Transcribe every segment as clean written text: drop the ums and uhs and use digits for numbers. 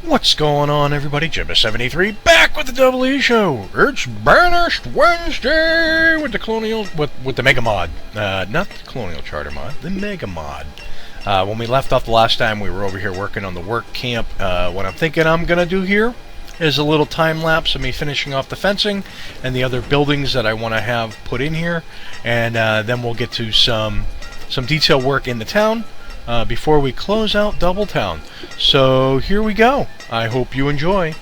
What's going on, everybody? Jibba73 back with the Double E Show. It's Banished Wednesday with the Colonial, with the MegaMod. Not the Colonial Charter mod, the MegaMod. When we left off the last time, we were over here working on the work camp. What I'm thinking I'm gonna do here is a little time lapse of me finishing off the fencing and the other buildings that I want to have put in here, and then we'll get to some detail work in the town. Before we close out Double Town. So here we go. I hope you enjoy.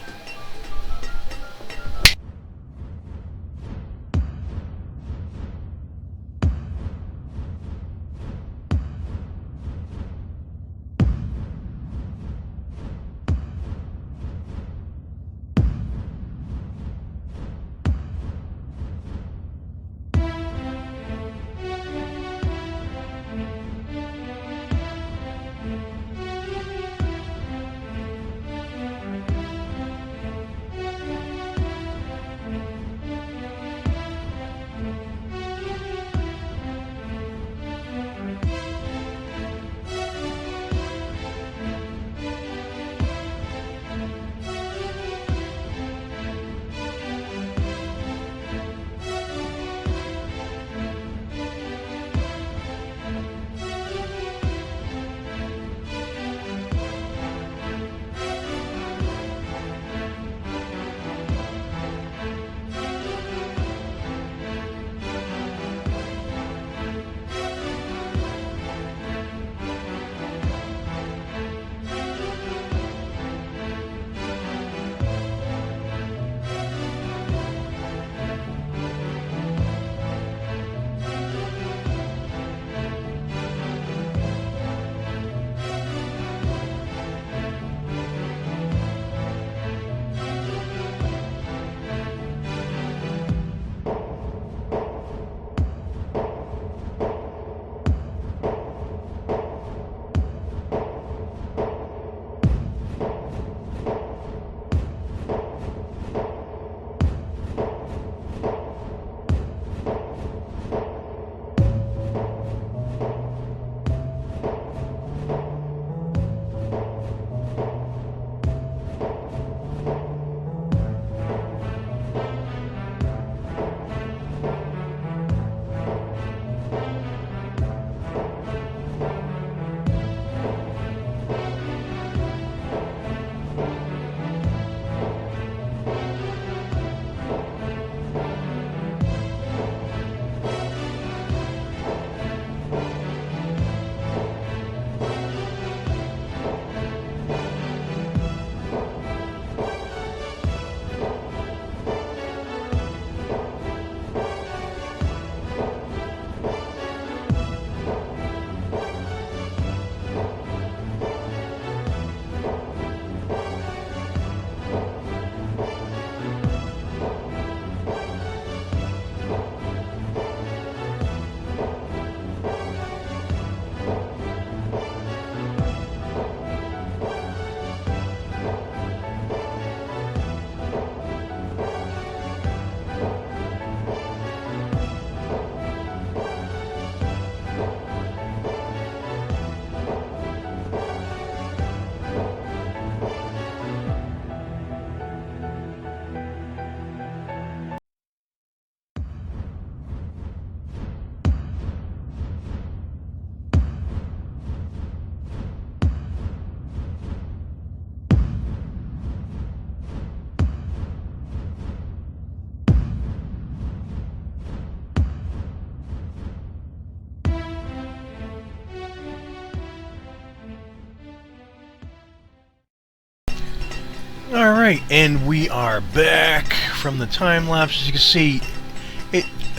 Alright, and we are back from the time lapse. As you can see,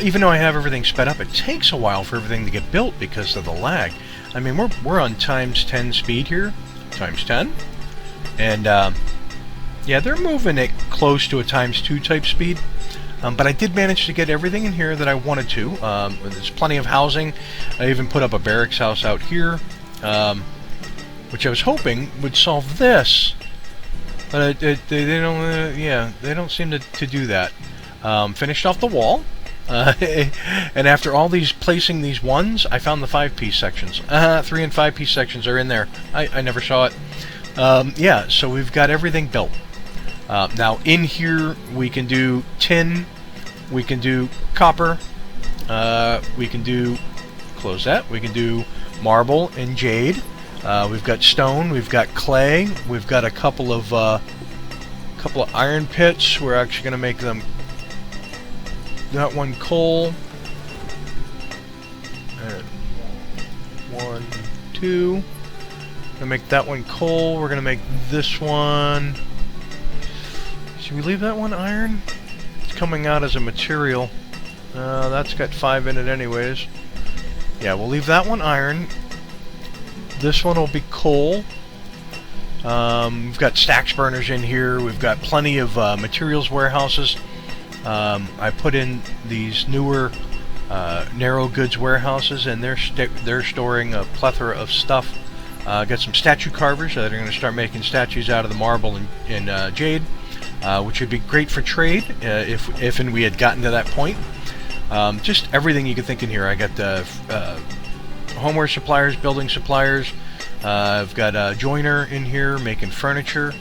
even though I have everything sped up, it takes a while for everything to get built because of the lag. I mean, we're on times 10 speed here, times 10, and yeah, they're moving it close to a times 2 type speed. But I did manage to get everything in here that I wanted to. There's plenty of housing. I even put up a barracks house out here, which I was hoping would solve this. But they don't. Yeah, they don't seem to do that. Finished off the wall. And after all these placing these ones, I found the 5-piece sections. 3 and 5-piece sections are in there. I never saw it. Yeah, so we've got everything built. Now in here we can do tin, we can do copper, we can do, close that, we can do marble and jade. We've got stone, we've got clay, we've got a couple of iron pits. We're actually going to make them, that one coal, and 1, 2. Gonna make that one coal. We're gonna make this one. Should we leave that one iron? It's coming out as a material. That's got 5 in it anyways. Yeah, we'll leave that one iron. This one will be coal. We've got stacks burners in here. We've got plenty of materials warehouses. I put in these newer narrow goods warehouses, and they're storing a plethora of stuff. Got some statue carvers that are going to start making statues out of the marble and jade, which would be great for trade if and we had gotten to that point. Just everything you can think in here. I got homeware suppliers, building suppliers. I've got a joiner in here making furniture.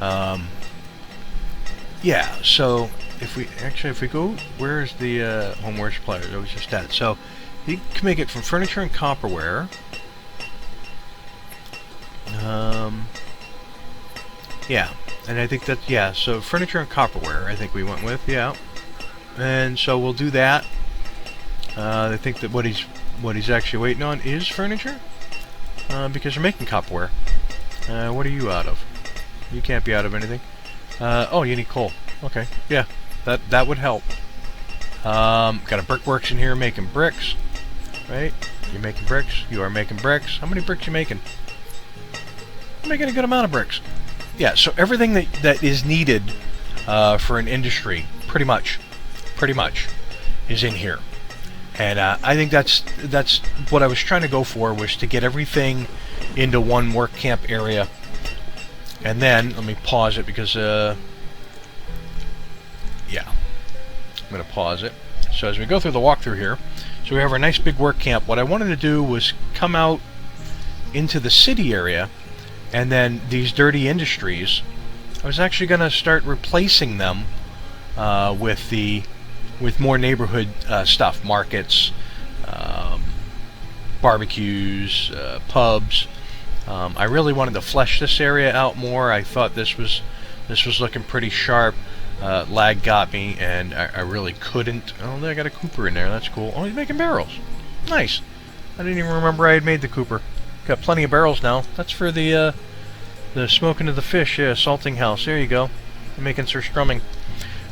Yeah, so if we go, where's the homeware suppliers? I was just at it. So you can make it from furniture and copperware. Yeah, and I think that, yeah, so furniture and copperware I think we went with, yeah. And so we'll do that. I think that what he's actually waiting on is furniture, because we're making copperware. What are you out of? You can't be out of anything. Oh, you need coal. Okay, yeah, that would help. Got a brickworks in here making bricks, right? You're making bricks. You are making bricks. How many bricks you making? I'm making a good amount of bricks. Yeah, so everything that is needed for an industry, pretty much, is in here. And I think that's what I was trying to go for, was to get everything into one work camp area. And then, let me pause it because, yeah, I'm going to pause it. So as we go through the walkthrough here, so we have our nice big work camp. What I wanted to do was come out into the city area, and then these dirty industries, I was actually going to start replacing them with more neighborhood stuff, markets, barbecues, pubs. I really wanted to flesh this area out more. I thought this was looking pretty sharp. Lag got me, and I really couldn't. Oh, I got a Cooper in there. That's cool. Oh, he's making barrels. Nice. I didn't even remember I had made the Cooper. Got plenty of barrels now. That's for the smoking of the fish. Yeah, salting house. There you go. I'm making surstrumming.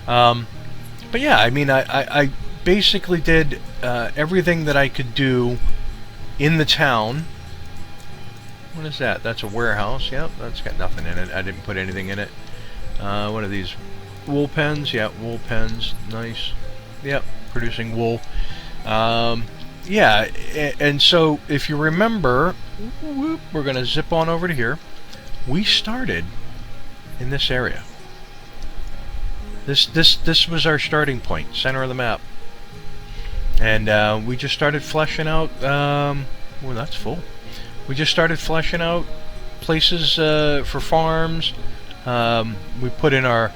But yeah, I mean, I basically did everything that I could do in the town. What is that? That's a warehouse. Yep, that's got nothing in it. I didn't put anything in it. What are these? Wool pens. Yeah, wool pens. Nice. Yep, producing wool. Yeah, and so if you remember, we're going to zip on over to here. We started in this area. This was our starting point, center of the map. And we just started fleshing out, well, that's full. We just started fleshing out places for farms. We put in our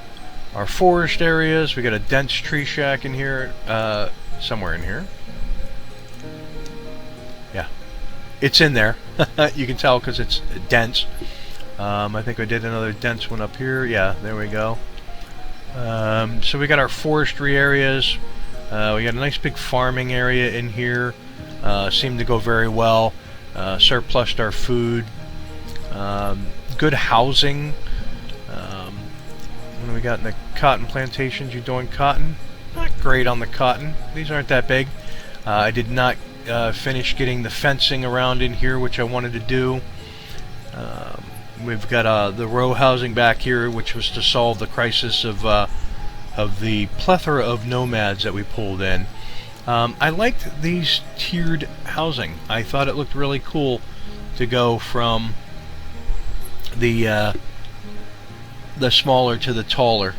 forest areas. We got a dense tree shack in here, somewhere in here. Yeah, it's in there. You can tell because it's dense. I think I did another dense one up here. Yeah, there we go. So we got our forestry areas. We got a nice big farming area in here. Seemed to go very well. Surplused our food. Good housing. What do we got in the cotton plantations? You doing cotton? Not great on the cotton. These aren't that big. I did not finish getting the fencing around in here, which I wanted to do. We've got the row housing back here, which was to solve the crisis of the plethora of nomads that we pulled in. I liked these tiered housing. I thought it looked really cool to go from the smaller to the taller.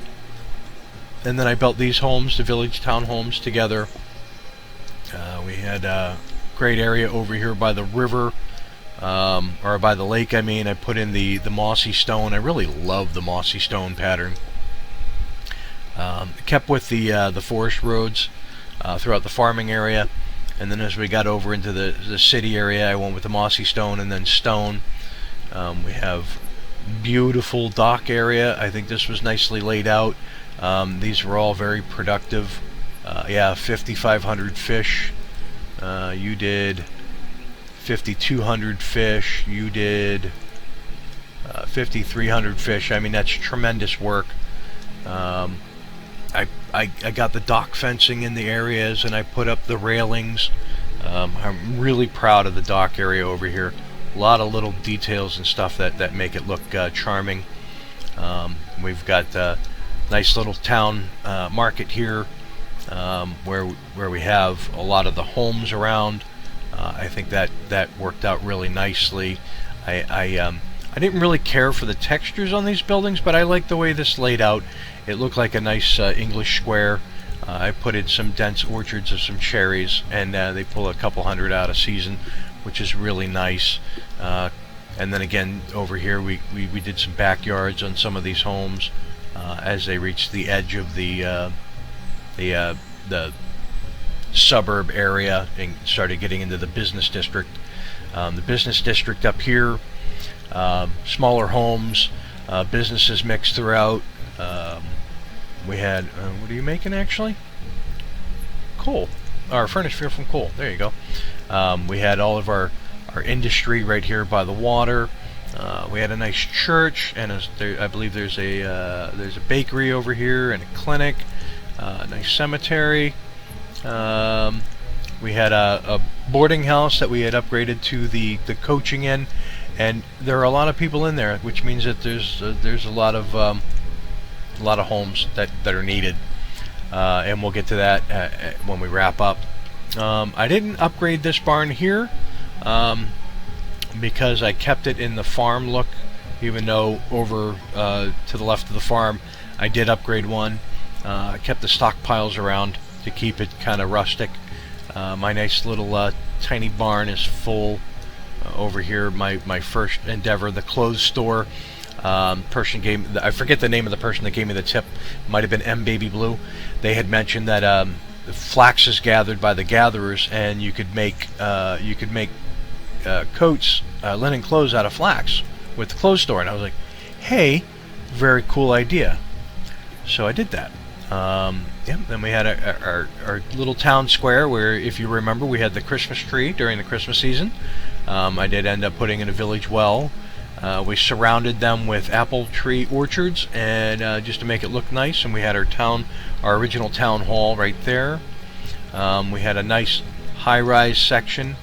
And then I built these homes, the village town homes, together. We had a great area over here by the river. or by the lake, I mean. I put in the mossy stone. I really love the mossy stone pattern. Kept with the forest roads throughout the farming area, and then as we got over into the city area, I went with the mossy stone and then stone. We have beautiful dock area. I think this was nicely laid out. These were all very productive. Yeah, 5,500 fish. You did 5,200 fish. You did 5,300 fish. I mean, that's tremendous work. I got the dock fencing in the areas, and I put up the railings. I'm really proud of the dock area over here. A lot of little details and stuff that make it look charming. We've got a nice little town market here, where we have a lot of the homes around. I think that worked out really nicely. I didn't really care for the textures on these buildings, but I like the way this laid out. It looked like a nice English square. I put in some dense orchards of some cherries, and they pull a couple hundred out a season, which is really nice. And then again, over here we did some backyards on some of these homes as they reached the edge of the suburb area and started getting into the business district. The business district up here, smaller homes, businesses mixed throughout. We had, what are you making actually? Coal. Our furnace fuel from coal. There you go. We had all of our industry right here by the water. We had a nice church, and I believe there's a bakery over here and a clinic. A nice cemetery. We had a boarding house that we had upgraded to the coaching in, and there are a lot of people in there, which means that there's a lot of homes that are needed, and we'll get to that when we wrap up. I didn't upgrade this barn here because I kept it in the farm look, even though over to the left of the farm I did upgrade one. I kept the stockpiles around to keep it kind of rustic. My nice little tiny barn is full. Over here, my first endeavor, the clothes store. Person gave, I forget the name of the person that gave me the tip. Might have been M Baby Blue. They had mentioned that the flax is gathered by the gatherers, and you could make coats, linen clothes out of flax with the clothes store. And I was like, hey, very cool idea. So I did that. Then we had our little town square where, if you remember, we had the Christmas tree during the Christmas season. I did end up putting in a village well. We surrounded them with apple tree orchards, and just to make it look nice, and we had our original town hall right there. We had a nice high-rise section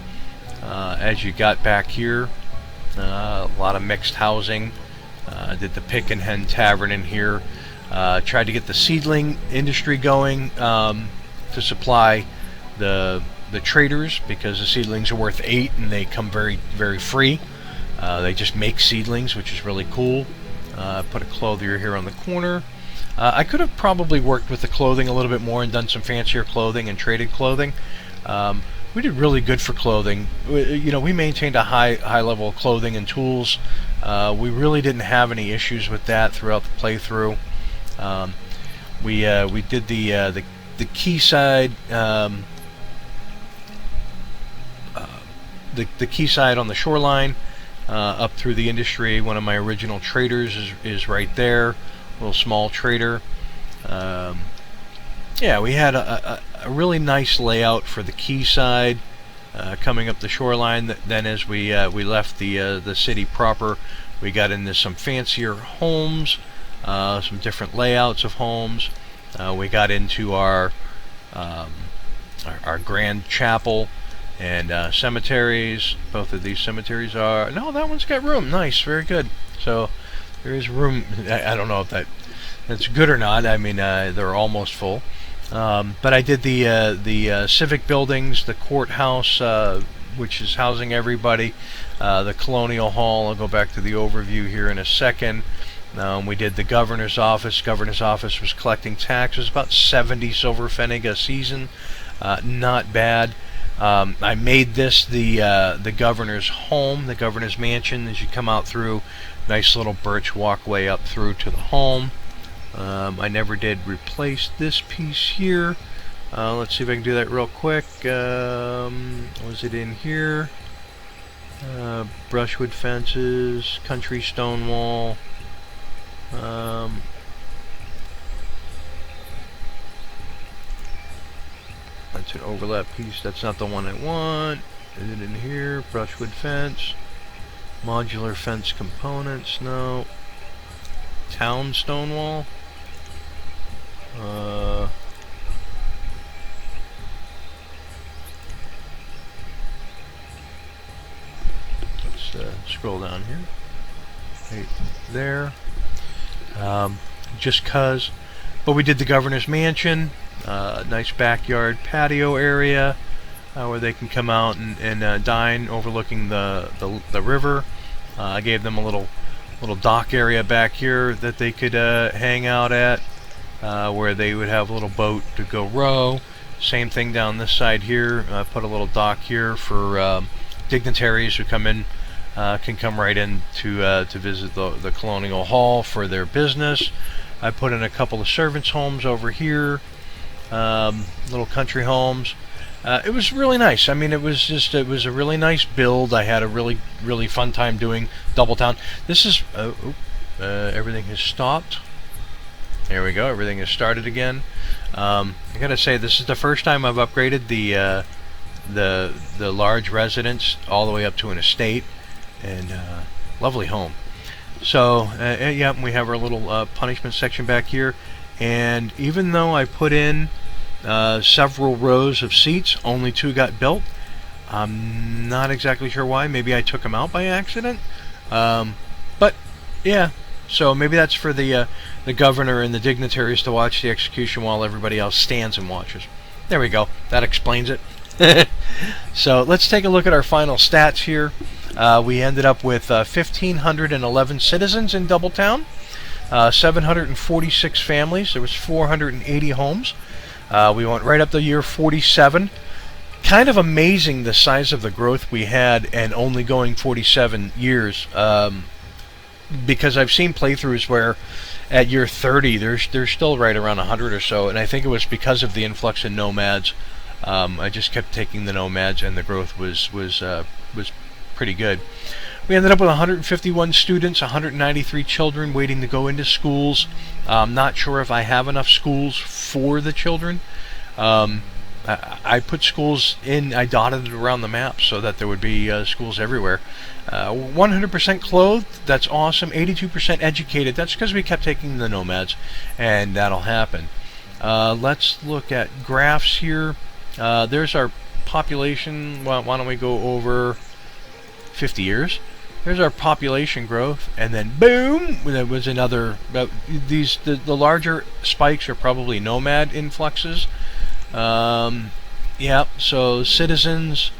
as you got back here. A lot of mixed housing. Did the Pick and Hen Tavern in here. Tried to get the seedling industry going to supply the traders, because the seedlings are worth 8 and they come very, very free. They just make seedlings, which is really cool. Put a clothier here on the corner. I could have probably worked with the clothing a little bit more and done some fancier clothing and traded clothing. We did really good for clothing. We maintained a high level of clothing and tools. We really didn't have any issues with that throughout the playthrough. We did the quayside the quayside on the shoreline, up through the industry. One of my original traders is right there, a little small trader. Yeah, we had a really nice layout for the quayside coming up the shoreline. Then as we left the city proper, we got into some fancier homes, some different layouts of homes. We got into our grand chapel and cemeteries. Both of these cemeteries are... No, that one's got room. Nice, very good. So there is room. I don't know if that's good or not. I mean, they're almost full. But I did the civic buildings, the courthouse, which is housing everybody, the Colonial Hall. I'll go back to the overview here in a second. We did the governor's office. Governor's office was collecting taxes, about 70 silver pfennig a season. Not bad. I made this the governor's home, the governor's mansion. As you come out through, nice little birch walkway up through to the home. I never did replace this piece here. Let's see if I can do that real quick. Was it in here? Brushwood fences, country stone wall. That's an overlap piece. That's not the one I want. Is it in here? Brushwood fence. Modular fence components. No. Town stone wall. Let's scroll down here. Right there. Just cause. But we did the governor's mansion. Nice backyard patio area where they can come out and dine overlooking the river. I gave them a little dock area back here that they could hang out at, where they would have a little boat to go row. Same thing down this side here. Put a little dock here for dignitaries who come in, can come right in to visit the Colonial Hall for their business. I put in a couple of servants' homes over here, little country homes. It was really nice. I mean, it was a really nice build. I had a really fun time doing Doubletown. This is everything has stopped. There we go. Everything has started again. I gotta say, this is the first time I've upgraded the large residence all the way up to an estate, and lovely home. So yeah, we have our little punishment section back here, and even though I put in several rows of seats, only 2 got built. I'm not exactly sure why. Maybe I took them out by accident. But yeah, so maybe that's for the governor and the dignitaries to watch the execution while everybody else stands and watches. There we go. That explains it. So let's take a look at our final stats here. We ended up with 1,511 citizens in Doubletown, 746 families. There was 480 homes. We went right up to year 47. Kind of amazing the size of the growth we had, and only going 47 years. Because I've seen playthroughs where at year 30 they're still right around 100 or so, and I think it was because of the influx in nomads. I just kept taking the nomads, and the growth was pretty good. We ended up with 151 students, 193 children waiting to go into schools. I'm not sure if I have enough schools for the children. I put schools in, I dotted it around the map so that there would be schools everywhere. 100% clothed, that's awesome. 82% educated, that's because we kept taking the nomads, and that'll happen. Let's look at graphs here. There's our population. Well, why don't we go over 50 years? There's our population growth, and then boom, there was another. The larger spikes are probably nomad influxes. Yeah, so citizens,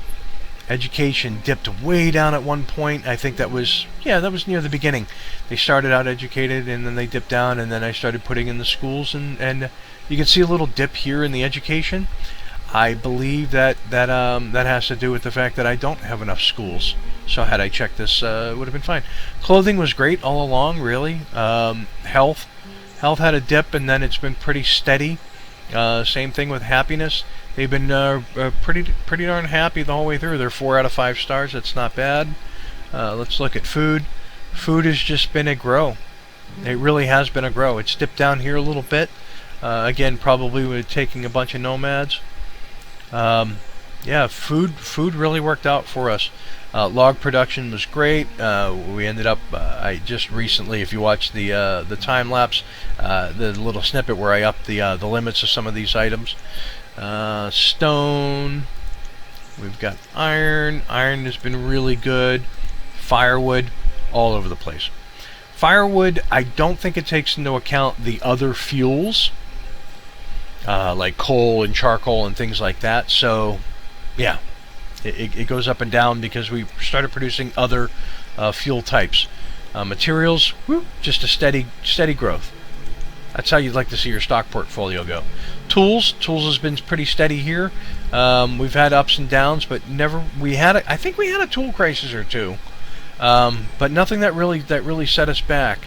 education dipped way down at one point. I think that was near the beginning. They started out educated, and then they dipped down, and then I started putting in the schools, and you can see a little dip here in the education. I believe that has to do with the fact that I don't have enough schools. So had I checked this, it would have been fine. Clothing was great all along, really. Health had a dip, and then it's been pretty steady. Same thing with happiness. They've been pretty darn happy the whole way through. They're 4 out of 5 stars. That's not bad. Let's look at food. Food has just been a grow. It really has been a grow. It's dipped down here a little bit. Again, probably with taking a bunch of nomads. Yeah, food really worked out for us. Log production was great. We ended up, I just recently, if you watch the time lapse, the little snippet where I upped the limits of some of these items. Stone, we've got iron. Iron has been really good. Firewood, all over the place. Firewood, I don't think it takes into account the other fuels, like coal and charcoal and things like that. So, yeah. It goes up and down because we started producing other fuel types. Materials, just a steady growth. That's how you'd like to see your stock portfolio go. Tools has been pretty steady here. We've had ups and downs, but never. I think we had a tool crisis or two, but nothing that really set us back.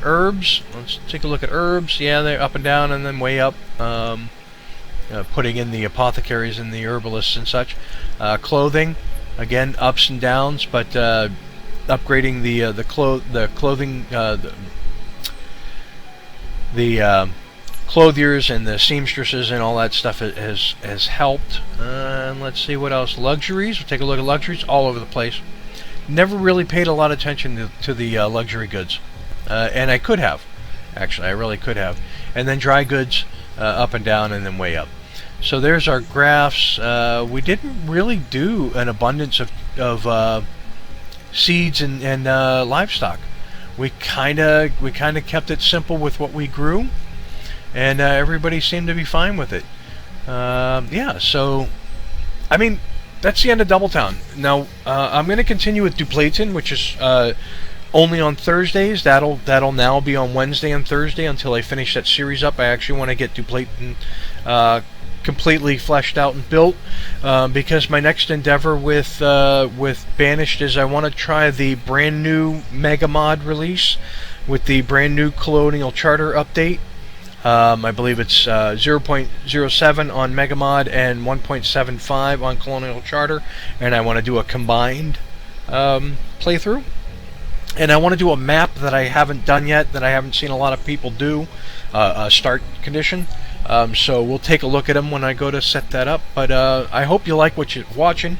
Herbs. Let's take a look at herbs. Yeah, they're up and down, and then way up. Putting in the apothecaries and the herbalists and such. Clothing, again, ups and downs, but upgrading the clothing. The clothiers and the seamstresses and all that stuff has helped. And let's see what else. Luxuries. We'll take a look at luxuries all over the place. Never really paid a lot of attention to the luxury goods, and I could have. Actually, I really could have. And then dry goods, up and down, and then way up. So there's our graphs. We didn't really do an abundance of seeds and livestock. We kind of kept it simple with what we grew, and everybody seemed to be fine with it. Yeah, so I mean, that's the end of Doubletown. Now I'm going to continue with Duplayton, which is only on Thursdays. That'll now be on Wednesday and Thursday until I finish that series up. I actually want to get Duplayton completely fleshed out and built, because my next endeavor with Banished is I want to try the brand new MegaMod release with the brand new Colonial Charter update. I believe it's 0.07 on MegaMod and 1.75 on Colonial Charter, and I want to do a combined playthrough. And I want to do a map that I haven't done yet, that I haven't seen a lot of people do, a start condition. So we'll take a look at them when I go to set that up. But I hope you like what you're watching.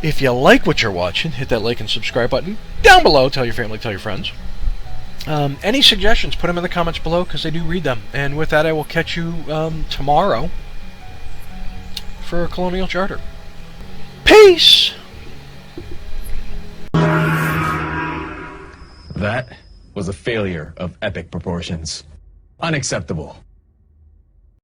If you like what you're watching, hit that like and subscribe button down below. Tell your family, tell your friends. Any suggestions, put them in the comments below, because I do read them. And with that, I will catch you tomorrow for a Colonial Charter. Peace! That was a failure of epic proportions. Unacceptable.